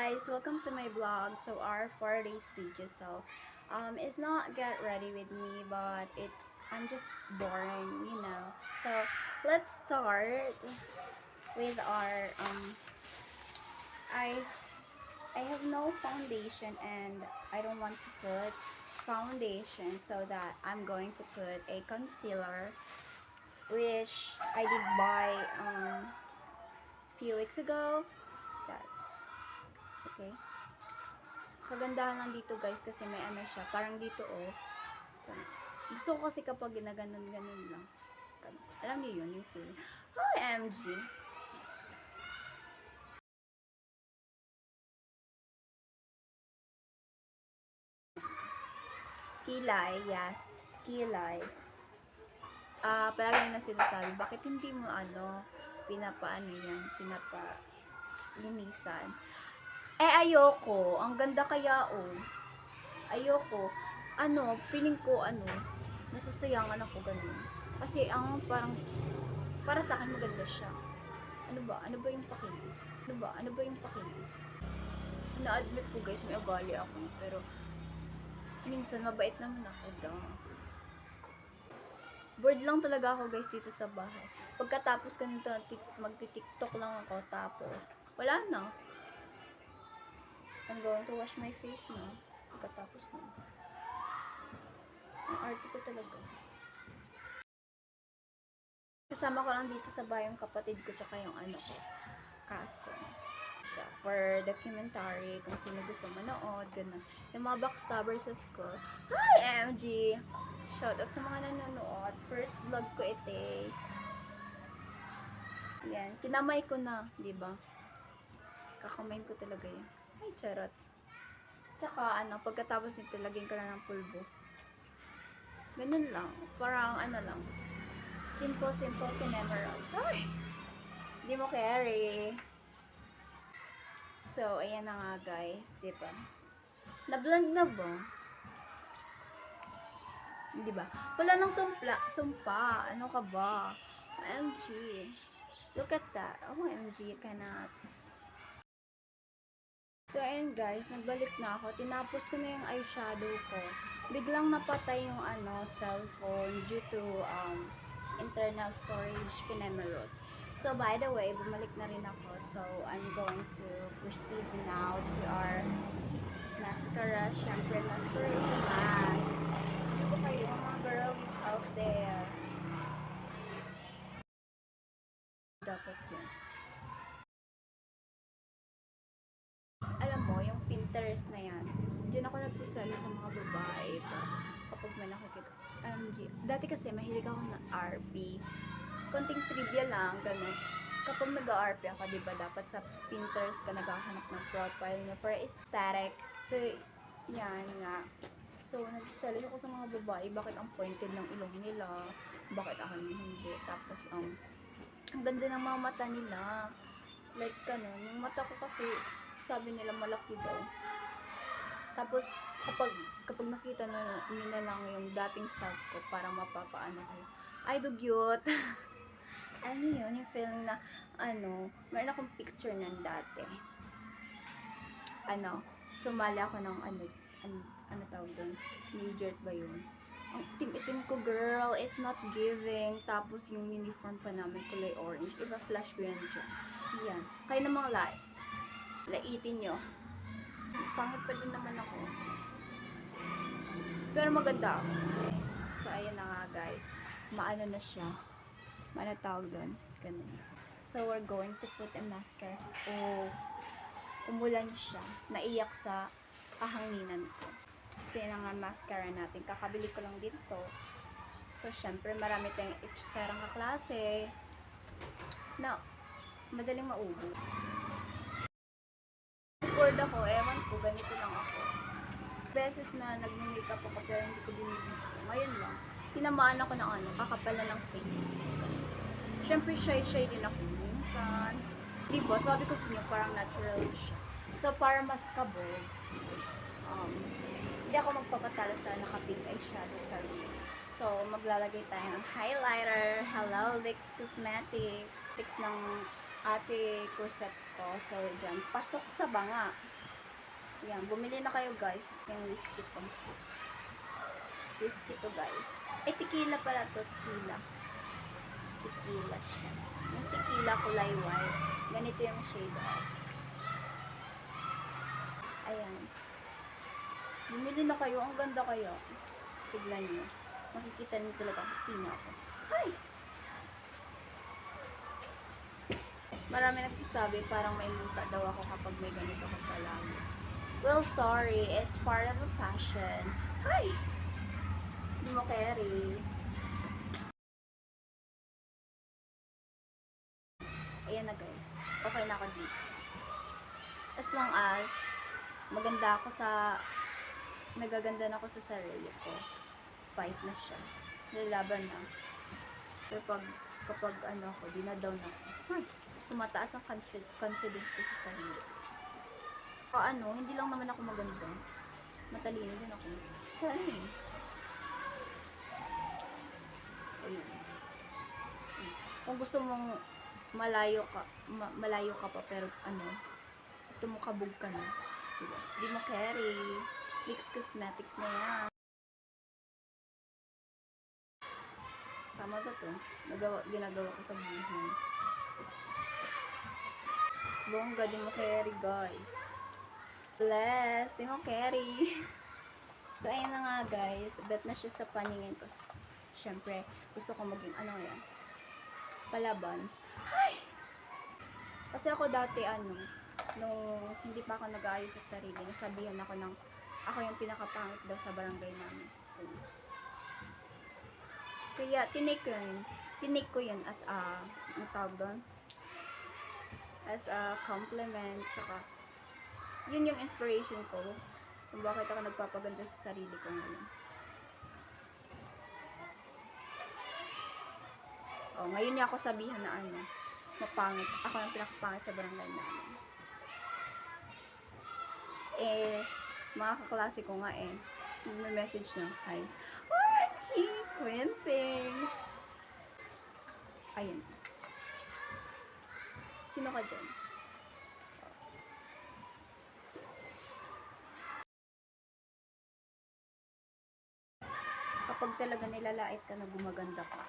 guys, welcome to my vlog. So our 4 days pages. So it's not get ready with me, but I'm just boring. So let's start with our I I have no foundation and I don't want to put foundation, so that I'm going to put a concealer, which I did buy few weeks ago. That's it's okay. Kagandahan lang dito guys, kasi may ano siya, parang dito oh. Gusto ko kasi kapag ginaganon-ganon lang. Alam niyo yun, yung feel. OMG. Kilay, yes. Kilay. Palagi na sinasabi, bakit hindi mo pinapaano yan, linisan. Ayoko. Ang ganda kaya oh. Ayoko. Feeling ko nasasayangan ako ganun. Kasi parang, para sa akin maganda siya. Ano ba? Ano ba yung pakili? Ano ba yung pakili? Na-admit ko guys, may ugali ako. Pero, minsan mabait naman ako daw. Bored lang talaga ako guys dito sa bahay. Pagkatapos ganito, magti-tiktok lang ako. Tapos, wala na. I'm going to wash my face na. Pagkatapos na. Ang arte ko talaga. Kasama ko lang dito sa bahay yung kapatid ko tsaka yung ko, kaso. For documentary, kung sino gusto manood, ganun. Yung mga backstabbers sa school. Hi, MG! Shoutout sa mga nanonood. First vlog ko ite. Yan. Kinamay ko na, di ba? Kakamayin ko talaga yun. Ay, charot. Tsaka, pagkatapos nito, lagyan ko na ng pulbo. Ganun lang. Parang, lang. Simple kinemerald. Ay! Hindi mo carry. So, ayan na nga guys, di ba? Na-blend na ba? Di ba? Wala nang sumpa. Ano ka ba? OMG. Look at that. OMG, cannot. So, ayan guys, nagbalik na ako. Tinapos ko na yung eyeshadow ko. Biglang napatay yung cellphone due to internal storage kinemerald. So, by the way, bumalik na rin ako. So, I'm going to proceed now to our mascara. Syempre, mascara is a mask. Ito kayo, mga girls out there. Dapat yun. Alam mo, yung Pinterest na yan, dyan ako nagsisali sa mga babae. Kapag may nakikita. Dati kasi, mahilig ako ng RP. Konting trivia lang, ganun. Kapag nag-RP ako, diba, dapat sa Pinterest ka naghahanap ng profile na para aesthetic. So, yan nga. So, nagsasali ako sa mga babae, bakit ang pointed ng ilong nila, bakit ako hindi. Tapos, ang ganda ng mga mata nila. Like, ganun. Yung mata ko kasi, sabi nila malaki daw. Tapos, kapag nakita nila lang yung dating self ko, parang mapapaano ko. Ay, dugyot. Ano yun, yung feeling na, meron akong picture ng dati. Sumali ako ng, ano tawag doon? Major ba yun? Ang itim-itim ko, girl, it's not giving. Tapos, yung uniform pa namin, kulay orange. Iba, flash green siya. Yan. Kayo namang laitin nyo. Pangit pa din naman ako. Pero maganda ako. So, ayan na nga, guys. Maano na siya. Ano tawag doon? Ganun. So, we're going to put a mascara. Umulan siya. Naiyak sa kahanginan ko. So, yun ang mascara natin. Kakabili ko lang dito. So, syempre, marami tayong sarang kaklase na madaling maubo. Bored ako. Ewan ko, ganito lang ako. Beses na nag-makeup ako pero hindi ko binibig. Ngayon lang. Tinamaan ako ng kakapal na ng face. Siyempre, shy din ako minsan. Diba, sabi ko sa inyo, parang natural siya. So, para mas kabog, hindi ako magpapatalo sa naka-pink eyeshadow sa lip. So, maglalagay tayo ng highlighter. Hello, Lix Cosmetics. Lix ng ate corset ko. So, dyan, pasok sa banga. Yan, bumili na kayo guys. Yung whiskey to. Whiskey to guys. Ay, tequila pala to. Tequila. Tequila siya. Yung tequila kulay white. Ganito yung shade of. Ayan. Bumili na kayo. Ang ganda kayo. Tignan nyo. Makikita nyo talaga kung sino ako. Hi! Marami nagsasabi parang may muka daw ako kapag may ganito ka palagi. Well, sorry. It's part of a fashion. Hi! Hindi mo carry. Ayan na guys. Okay na ako dito. As long as maganda ako sa nagaganda na ako sa sarili ko. Fight na siya. Lalaban na. Pero kapag ano ako, dinadown ako. Ay! Tumataas ang confidence ko sa sarili. O ano, hindi lang naman ako maganda. Matalino din ako. Sorry. Ayun. Kung gusto mong malayo ka pa pero ano, gusto mo kabog ka na. Diba? Di mo carry. Fix Cosmetics na yan. Tama ba to? Ginagawa ko sa buhay. Bongga, di mo carry guys. Bless, di mo carry. So ayun na nga guys, bet na siya sa paningin ko. Syempre, gusto ko maging ano yan, palaban. Ay! Kasi ako dati nung hindi pa ako nag-aayos sa sarili, nasabihan ako ng ako yung pinakapangit daw sa barangay namin. Kaya tinake ko yun as a, ang tawag doon? As a compliment, saka yun yung inspiration ko kung bakit ako nagpapaganda sa sarili ko ngayon. Ngayon niya ako sabihan na mapangit, ako yung pinakapangit sa barangay namin. Mga kaklase ko nga may message na, hi, Archie, Quintings. Ayun. Sino ka dyan? Kapag talaga nilalait ka na gumaganda ka,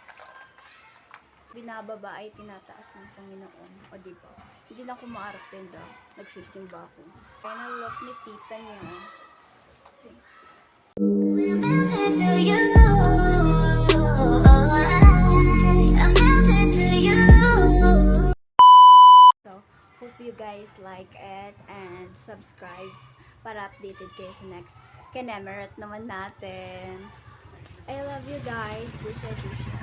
binababa ay tinataas ng Panginoon. O diba? Hindi na ako maarapenda. Nagsisimba ako. Final look ni tita niya. So, hope you guys like it and subscribe para updated kayo sa next Kenemerate naman natin. I love you guys. Dusha, dusha.